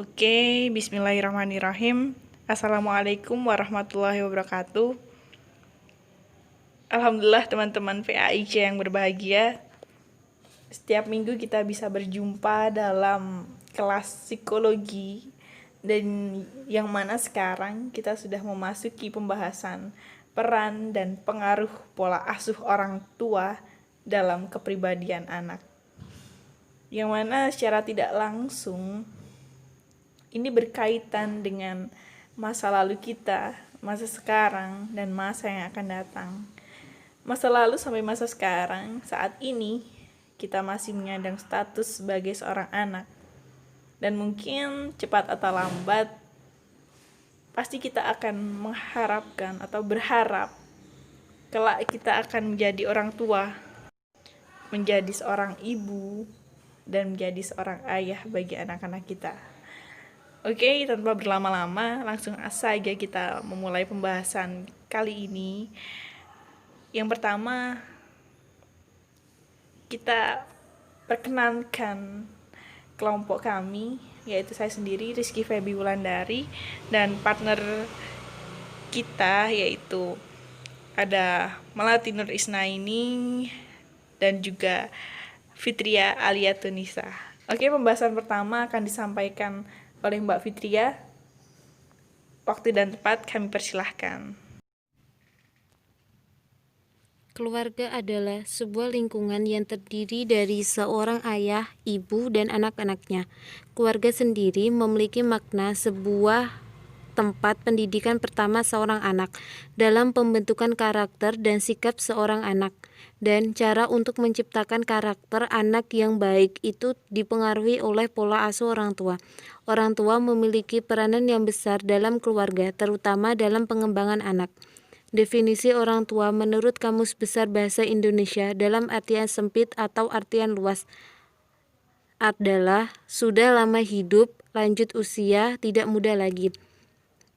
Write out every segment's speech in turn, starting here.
Oke, bismillahirrahmanirrahim. Assalamualaikum warahmatullahi wabarakatuh. Alhamdulillah teman-teman PAIC yang berbahagia. Setiap minggu kita bisa berjumpa dalam kelas psikologi. Dan yang mana sekarang kita sudah memasuki pembahasan peran dan pengaruh pola asuh orang tua dalam kepribadian anak. Yang mana secara tidak langsung ini berkaitan dengan masa lalu kita, masa sekarang, dan masa yang akan datang. Masa lalu sampai masa sekarang, saat ini kita masih menyandang status sebagai seorang anak. Dan mungkin cepat atau lambat, pasti kita akan mengharapkan atau berharap kelak kita akan menjadi orang tua, menjadi seorang ibu, dan menjadi seorang ayah bagi anak-anak kita. Oke, tanpa berlama-lama, langsung saja kita memulai pembahasan kali ini. Yang pertama, kita perkenankan kelompok kami, yaitu saya sendiri, Rizky Febi Wulandari, dan partner kita, yaitu ada Melati Nur Isnaini, dan juga Fitria Alia Tunisa. Oke, pembahasan pertama akan disampaikan oleh Mbak Fitria. Waktu dan tempat kami persilahkan. Keluarga adalah sebuah lingkungan yang terdiri dari seorang ayah, ibu, dan anak-anaknya. Keluarga sendiri memiliki makna sebuah tempat pendidikan pertama seorang anak dalam pembentukan karakter dan sikap seorang anak. Dan cara untuk menciptakan karakter anak yang baik itu dipengaruhi oleh pola asuh orang tua. Orang tua memiliki peranan yang besar dalam keluarga, terutama dalam pengembangan anak. Definisi orang tua menurut Kamus Besar Bahasa Indonesia dalam artian sempit atau artian luas adalah sudah lama hidup, lanjut usia, tidak muda lagi.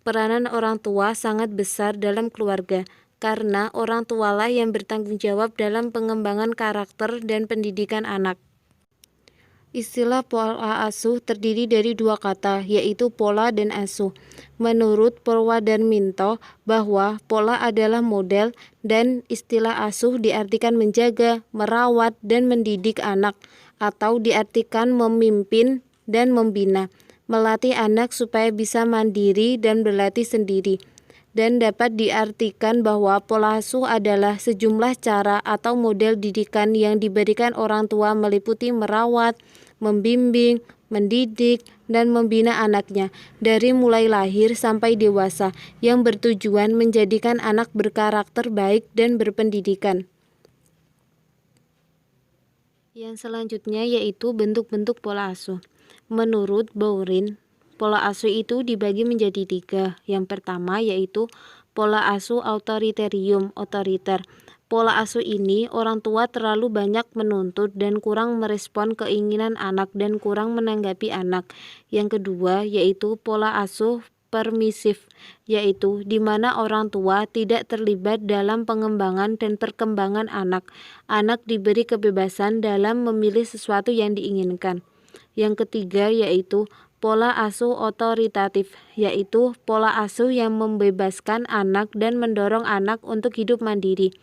Peranan orang tua sangat besar dalam keluarga, karena orang tualah yang bertanggung jawab dalam pengembangan karakter dan pendidikan anak. Istilah pola asuh terdiri dari dua kata, yaitu pola dan asuh. Menurut Purwadarminto, bahwa pola adalah model dan istilah asuh diartikan menjaga, merawat, dan mendidik anak, atau diartikan memimpin dan membina, melatih anak supaya bisa mandiri dan berlatih sendiri. Dan dapat diartikan bahwa pola asuh adalah sejumlah cara atau model didikan yang diberikan orang tua meliputi merawat, membimbing, mendidik, dan membina anaknya dari mulai lahir sampai dewasa yang bertujuan menjadikan anak berkarakter baik dan berpendidikan. Yang selanjutnya yaitu bentuk-bentuk pola asuh. Menurut Bowrin, pola asuh itu dibagi menjadi 3. Yang pertama yaitu pola asuh autoriterium, otoriter. Pola asuh ini orang tua terlalu banyak menuntut dan kurang merespon keinginan anak dan kurang menanggapi anak. Yang kedua yaitu pola asuh permisif, yaitu di mana orang tua tidak terlibat dalam pengembangan dan perkembangan anak. Anak diberi kebebasan dalam memilih sesuatu yang diinginkan. Yang ketiga yaitu pola asuh otoritatif, yaitu pola asuh yang membebaskan anak dan mendorong anak untuk hidup mandiri.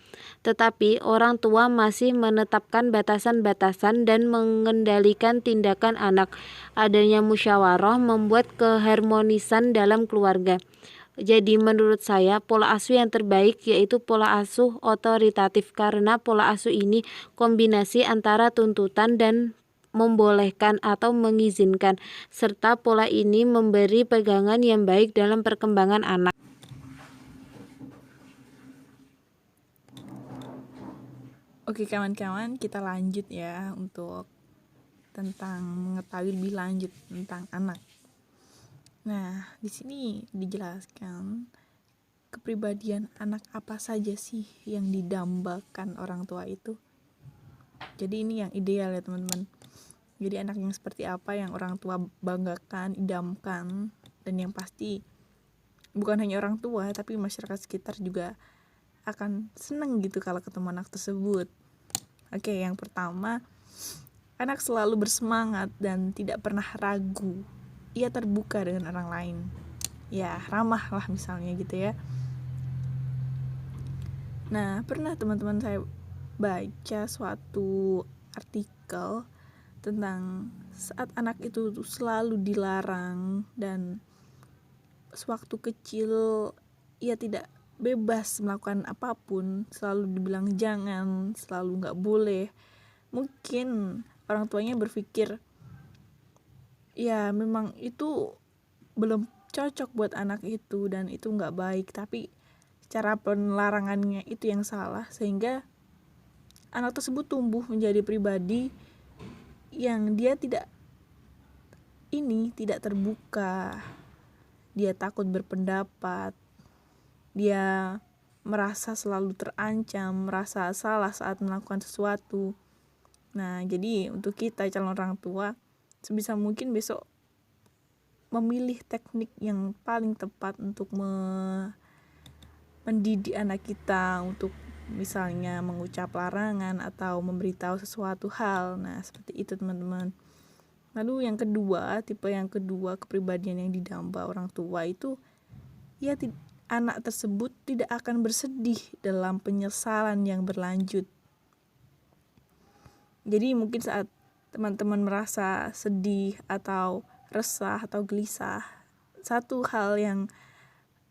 Tetapi orang tua masih menetapkan batasan-batasan dan mengendalikan tindakan anak. Adanya musyawarah membuat keharmonisan dalam keluarga. Jadi menurut saya pola asuh yang terbaik yaitu pola asuh otoritatif, karena pola asuh ini kombinasi antara tuntutan dan membolehkan atau mengizinkan, serta pola ini memberi pegangan yang baik dalam perkembangan anak. Oke kawan-kawan, kita lanjut ya untuk tentang mengetahui lebih lanjut tentang anak. Nah, di sini dijelaskan kepribadian anak apa saja sih yang didambakan orang tua itu. Jadi ini yang ideal ya teman-teman. Jadi anak yang seperti apa yang orang tua banggakan, idamkan, dan yang pasti bukan hanya orang tua tapi masyarakat sekitar juga akan seneng gitu kalau ketemu anak tersebut. Oke, yang pertama, anak selalu bersemangat dan tidak pernah ragu ia terbuka dengan orang lain, ya ramah lah misalnya gitu ya. Nah, pernah teman-teman saya baca suatu artikel tentang saat anak itu selalu dilarang dan sewaktu kecil ia tidak bebas melakukan apapun, selalu dibilang jangan, selalu nggak boleh. Mungkin orang tuanya berpikir, ya memang itu belum cocok buat anak itu dan itu nggak baik, tapi cara penlarangannya itu yang salah, sehingga anak tersebut tumbuh menjadi pribadi yang dia tidak terbuka, dia takut berpendapat, dia merasa selalu terancam, merasa salah saat melakukan sesuatu. Nah, jadi untuk kita calon orang tua, sebisa mungkin besok memilih teknik yang paling tepat untuk mendidik anak kita, untuk misalnya mengucap larangan atau memberitahu sesuatu hal. Nah, seperti itu teman-teman. Lalu yang kedua, tipe yang kedua kepribadian yang didamba orang tua itu, ya anak tersebut tidak akan bersedih dalam penyesalan yang berlanjut. Jadi mungkin saat teman-teman merasa sedih atau resah atau gelisah, satu hal yang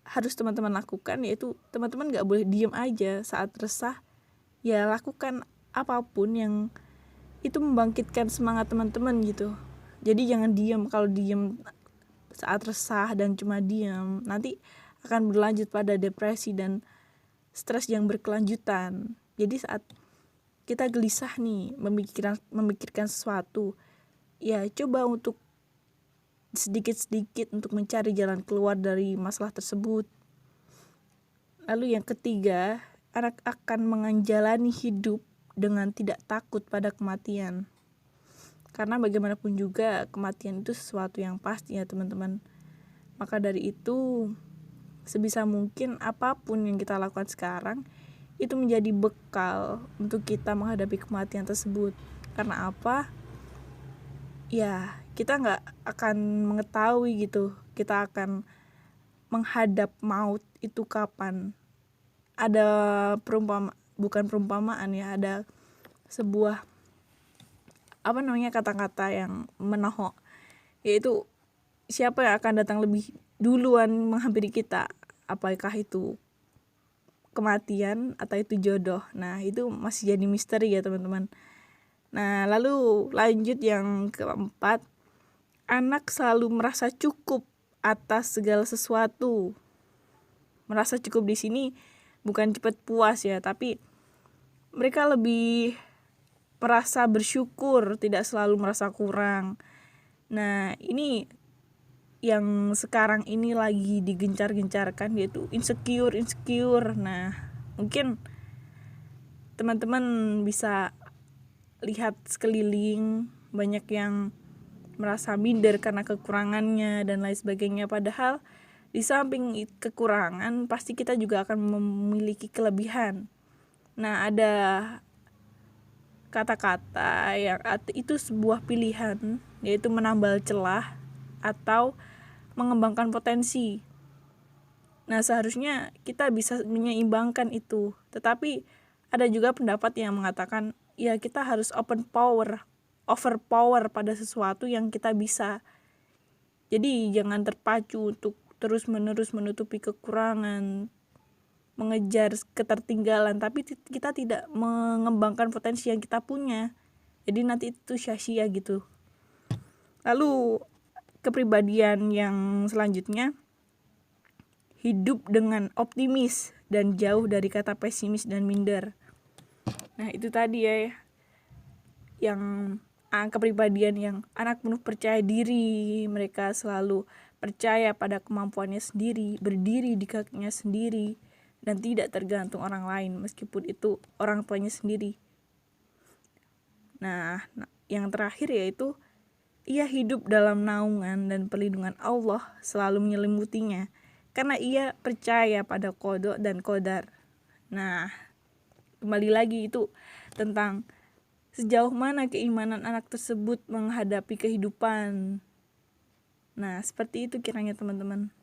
harus teman-teman lakukan yaitu teman-teman gak boleh diem aja saat resah. Ya lakukan apapun yang itu membangkitkan semangat teman-teman gitu. Jadi jangan diem. Kalau diem saat resah dan cuma diem, nanti akan berlanjut pada depresi dan stres yang berkelanjutan. Jadi saat kita gelisah nih, memikirkan sesuatu, ya coba untuk sedikit-sedikit untuk mencari jalan keluar dari masalah tersebut. Lalu yang ketiga, anak akan menjalani hidup dengan tidak takut pada kematian. Karena bagaimanapun juga kematian itu sesuatu yang pasti ya teman-teman. Maka dari itu, sebisa mungkin apapun yang kita lakukan sekarang itu menjadi bekal untuk kita menghadapi kematian tersebut. Karena apa? Ya, kita nggak akan mengetahui gitu, kita akan menghadap maut itu kapan. Ada bukan perumpamaan ya, ada sebuah kata-kata yang menohok, yaitu siapa yang akan datang lebih duluan menghampiri kita, apakah itu kematian atau itu jodoh. Nah, itu masih jadi misteri ya teman-teman. Nah, lalu lanjut yang keempat, anak selalu merasa cukup atas segala sesuatu. Merasa cukup di sini bukan cepat puas ya, tapi mereka lebih merasa bersyukur, tidak selalu merasa kurang. Nah, ini yang sekarang ini lagi digencar-gencarkan, yaitu insecure. Nah, mungkin teman-teman bisa lihat sekeliling, banyak yang merasa minder karena kekurangannya dan lain sebagainya. Padahal di samping kekurangan, pasti kita juga akan memiliki kelebihan. Nah, ada kata-kata yang itu sebuah pilihan, yaitu menambal celah atau mengembangkan potensi. Nah, seharusnya kita bisa menyeimbangkan itu. Tetapi ada juga pendapat yang mengatakan, ya kita harus overpower pada sesuatu yang kita bisa. Jadi jangan terpacu untuk terus-menerus menutupi kekurangan, mengejar ketertinggalan, tapi kita tidak mengembangkan potensi yang kita punya. Jadi nanti itu sia-sia gitu. Lalu kepribadian yang selanjutnya, hidup dengan optimis dan jauh dari kata pesimis dan minder. Nah, itu tadi ya, yang kepribadian yang anak penuh percaya diri, mereka selalu percaya pada kemampuannya sendiri, berdiri di kakinya sendiri, dan tidak tergantung orang lain meskipun itu orang tuanya sendiri. Nah, yang terakhir yaitu ia hidup dalam naungan dan perlindungan Allah selalu menyelimutinya karena ia percaya pada qada dan qadar. Nah, kembali lagi itu tentang sejauh mana keimanan anak tersebut menghadapi kehidupan. Nah, seperti itu kiranya teman-teman.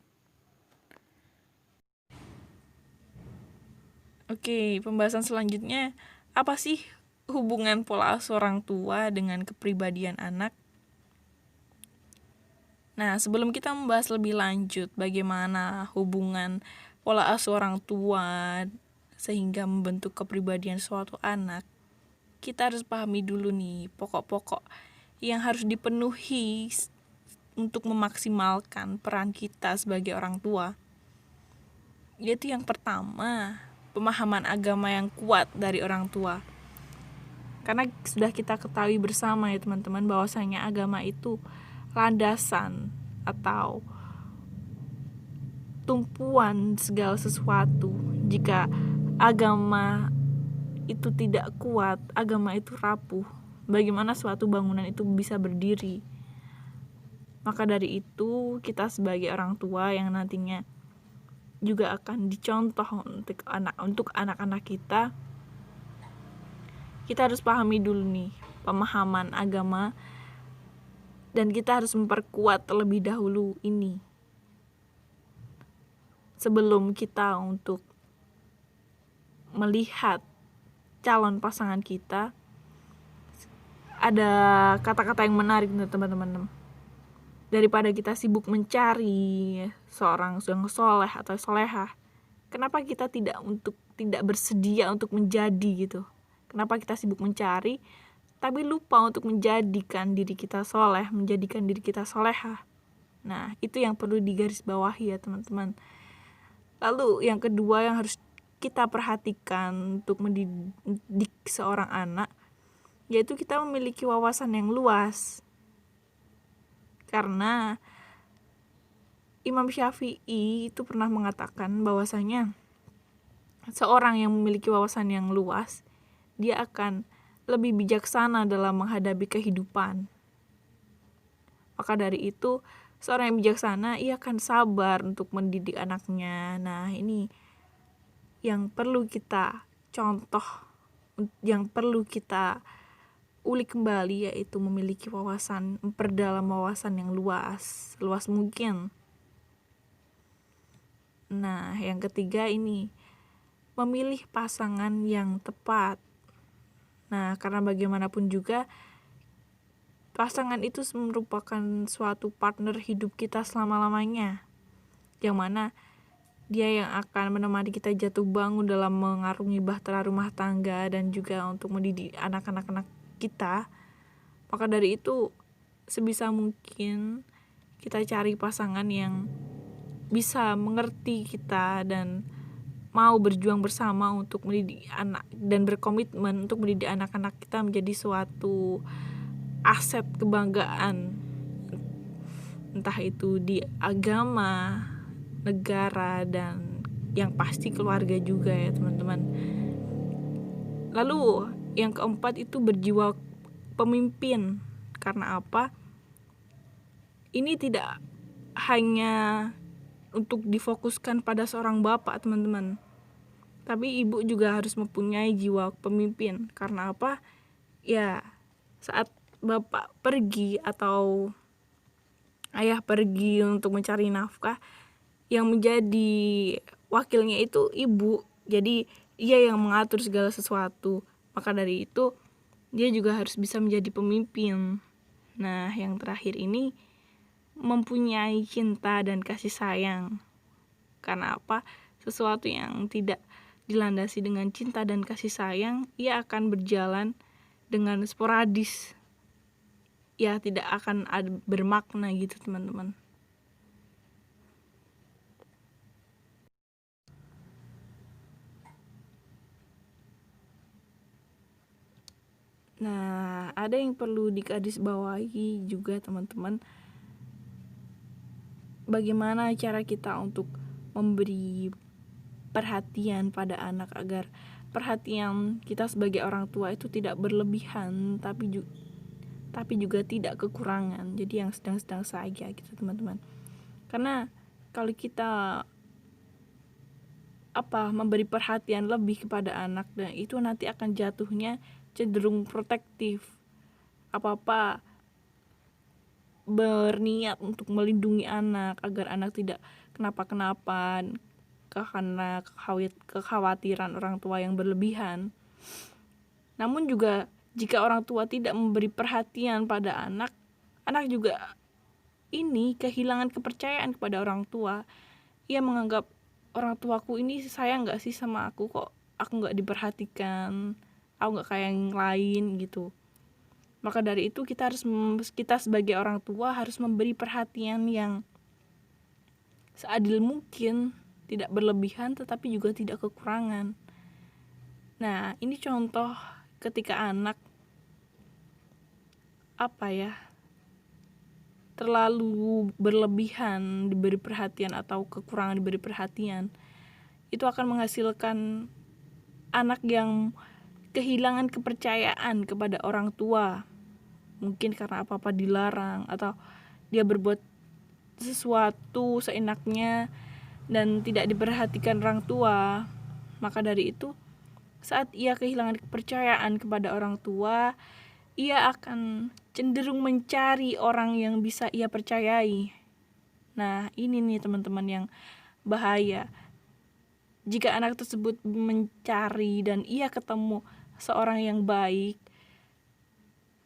Oke, pembahasan selanjutnya, apa sih hubungan pola asuh orang tua dengan kepribadian anak? Nah, sebelum kita membahas lebih lanjut bagaimana hubungan pola asuh orang tua sehingga membentuk kepribadian suatu anak, kita harus pahami dulu nih pokok-pokok yang harus dipenuhi untuk memaksimalkan peran kita sebagai orang tua. Yaitu yang pertama, pemahaman agama yang kuat dari orang tua. Karena sudah kita ketahui bersama ya teman-teman, bahwasanya agama itu landasan atau tumpuan segala sesuatu. Jika agama itu tidak kuat, agama itu rapuh, bagaimana suatu bangunan itu bisa berdiri? Maka dari itu, kita sebagai orang tua yang nantinya juga akan dicontoh untuk anak-anak kita harus pahami dulu nih pemahaman agama, dan kita harus memperkuat terlebih dahulu ini sebelum kita untuk melihat calon pasangan kita. Ada kata-kata yang menarik nih teman-teman. Daripada kita sibuk mencari seorang yang soleh atau solehah, kenapa kita tidak bersedia untuk menjadi gitu? Kenapa kita sibuk mencari tapi lupa untuk menjadikan diri kita soleh, menjadikan diri kita solehah? Nah, itu yang perlu digarisbawahi ya teman-teman. Lalu yang kedua yang harus kita perhatikan untuk mendidik seorang anak, yaitu kita memiliki wawasan yang luas. Karena Imam Syafi'i itu pernah mengatakan bahwasanya seorang yang memiliki wawasan yang luas, dia akan lebih bijaksana dalam menghadapi kehidupan. Maka dari itu, seorang yang bijaksana, ia akan sabar untuk mendidik anaknya. Nah, ini yang perlu kita contoh, yang perlu kita ulik kembali, yaitu memiliki wawasan, memperdalam wawasan yang luas mungkin. Nah, yang ketiga ini, memilih pasangan yang tepat. Nah, karena bagaimanapun juga pasangan itu merupakan suatu partner hidup kita selama-lamanya, yang mana dia yang akan menemani kita jatuh bangun dalam mengarungi bahtera rumah tangga dan juga untuk mendidik anak-anak kita. Maka dari itu, sebisa mungkin kita cari pasangan yang bisa mengerti kita dan mau berjuang bersama untuk mendidik anak dan berkomitmen untuk mendidik anak-anak kita menjadi suatu aset kebanggaan, entah itu di agama, negara, dan yang pasti keluarga juga ya teman-teman. Lalu yang keempat itu berjiwa pemimpin. Karena apa? Ini tidak hanya untuk difokuskan pada seorang bapak teman-teman, tapi ibu juga harus mempunyai jiwa pemimpin. Karena apa? Ya, saat bapak pergi atau ayah pergi untuk mencari nafkah, yang menjadi wakilnya itu ibu. Jadi ia yang mengatur segala sesuatu. Maka dari itu, dia juga harus bisa menjadi pemimpin. Nah, yang terakhir ini, mempunyai cinta dan kasih sayang. Karena apa? Sesuatu yang tidak dilandasi dengan cinta dan kasih sayang, ia akan berjalan dengan sporadis. Ya, tidak akan bermakna gitu teman-teman. Nah, ada yang perlu digarisbawahi juga teman-teman. Bagaimana cara kita untuk memberi perhatian pada anak agar perhatian kita sebagai orang tua itu tidak berlebihan, tapi juga tidak kekurangan. Jadi yang sedang-sedang saja gitu teman-teman. Karena kalau kita memberi perhatian lebih kepada anak, dan itu nanti akan jatuhnya cenderung protektif. Apa-apa berniat untuk melindungi anak agar anak tidak kenapa-kenapa karena kekhawatiran orang tua yang berlebihan. Namun juga jika orang tua tidak memberi perhatian pada anak, anak juga ini kehilangan kepercayaan kepada orang tua. Ia menganggap orang tuaku ini sayang gak sih sama aku, kok aku gak diperhatikan, aku gak kayak yang lain gitu. Maka dari itu kita sebagai orang tua harus memberi perhatian yang seadil mungkin, tidak berlebihan tetapi juga tidak kekurangan. Nah, ini contoh ketika anak terlalu berlebihan diberi perhatian atau kekurangan diberi perhatian, itu akan menghasilkan anak yang kehilangan kepercayaan kepada orang tua. Mungkin karena apa-apa dilarang atau dia berbuat sesuatu seenaknya dan tidak diperhatikan orang tua. Maka dari itu, saat ia kehilangan kepercayaan kepada orang tua, ia akan cenderung mencari orang yang bisa ia percayai. Nah, ini nih teman-teman yang bahaya. Jika anak tersebut mencari dan ia ketemu seorang yang baik,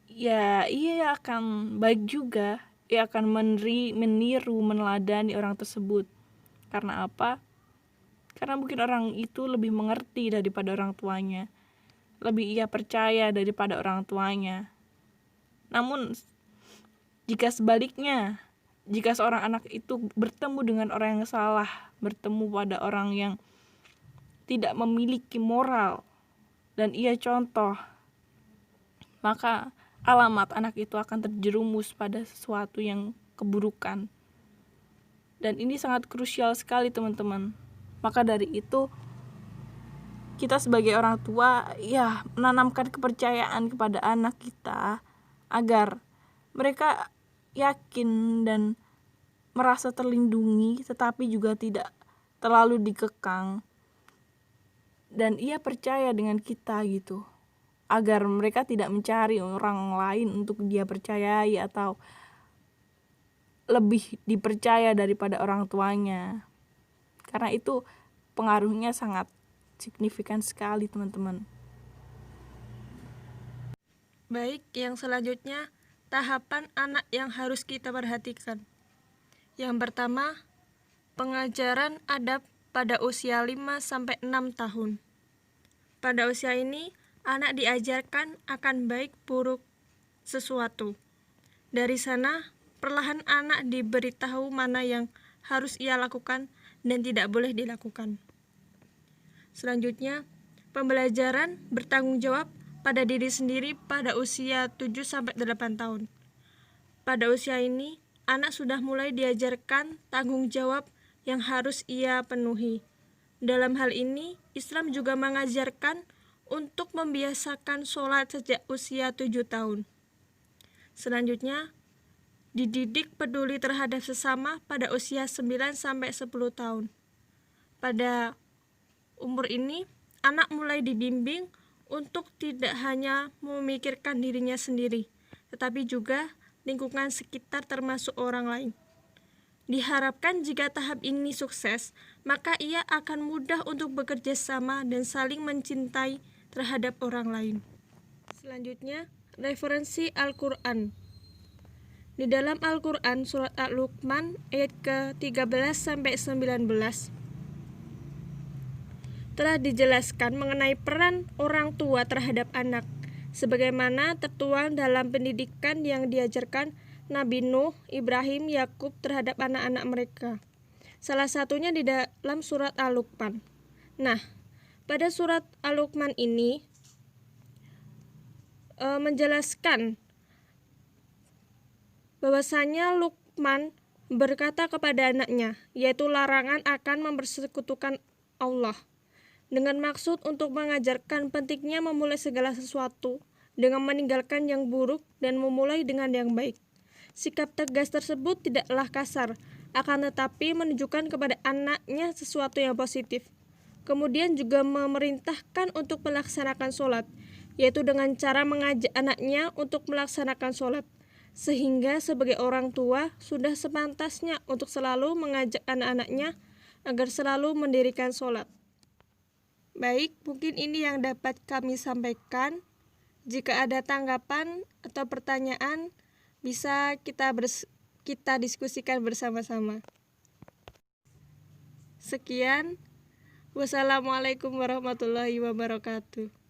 ya ia akan baik juga. Ia akan meniru, meneladani orang tersebut. Karena apa? Karena mungkin orang itu lebih mengerti daripada orang tuanya. Lebih ia percaya daripada orang tuanya. Namun, jika sebaliknya, jika seorang anak itu bertemu dengan orang yang salah, bertemu pada orang yang tidak memiliki moral, dan ia contoh, maka alamat anak itu akan terjerumus pada sesuatu yang keburukan. Dan ini sangat krusial sekali teman-teman. Maka dari itu, kita sebagai orang tua ya menanamkan kepercayaan kepada anak kita agar mereka yakin dan merasa terlindungi tetapi juga tidak terlalu dikekang, dan ia percaya dengan kita gitu, agar mereka tidak mencari orang lain untuk dia percayai atau lebih dipercaya daripada orang tuanya, karena itu pengaruhnya sangat signifikan sekali teman-teman. Baik, yang selanjutnya tahapan anak yang harus kita perhatikan. Yang pertama, pengajaran adab pada usia 5-6 tahun. Pada usia ini, anak diajarkan akan baik buruk sesuatu. Dari sana, perlahan anak diberitahu mana yang harus ia lakukan dan tidak boleh dilakukan. Selanjutnya, pembelajaran bertanggung jawab pada diri sendiri pada usia 7-8 tahun. Pada usia ini, anak sudah mulai diajarkan tanggung jawab yang harus ia penuhi. Dalam hal ini, Islam juga mengajarkan untuk membiasakan sholat sejak usia 7 tahun. Selanjutnya, dididik peduli terhadap sesama pada usia 9-10 tahun. Pada umur ini, anak mulai dibimbing untuk tidak hanya memikirkan dirinya sendiri, tetapi juga lingkungan sekitar termasuk orang lain. Diharapkan jika tahap ini sukses, maka ia akan mudah untuk bekerja sama dan saling mencintai terhadap orang lain. Selanjutnya, referensi Al-Quran. Di dalam Al-Quran, surat Al-Luqman ayat ke-13-19 telah dijelaskan mengenai peran orang tua terhadap anak, sebagaimana tertuang dalam pendidikan yang diajarkan Nabi Nuh, Ibrahim, Yakub terhadap anak-anak mereka. Salah satunya di dalam surat Al-Luqman. Nah, pada surat Al-Luqman ini menjelaskan bahwasanya Luqman berkata kepada anaknya, yaitu larangan akan mempersekutukan Allah, dengan maksud untuk mengajarkan pentingnya memulai segala sesuatu dengan meninggalkan yang buruk dan memulai dengan yang baik. Sikap tegas tersebut tidaklah kasar, akan tetapi menunjukkan kepada anaknya sesuatu yang positif. Kemudian juga memerintahkan untuk melaksanakan sholat, yaitu dengan cara mengajak anaknya untuk melaksanakan sholat. Sehingga sebagai orang tua sudah sepantasnya untuk selalu mengajak anak-anaknya agar selalu mendirikan sholat. Baik, mungkin ini yang dapat kami sampaikan. Jika ada tanggapan atau pertanyaan, bisa kita diskusikan bersama-sama. Sekian. Wassalamualaikum warahmatullahi wabarakatuh.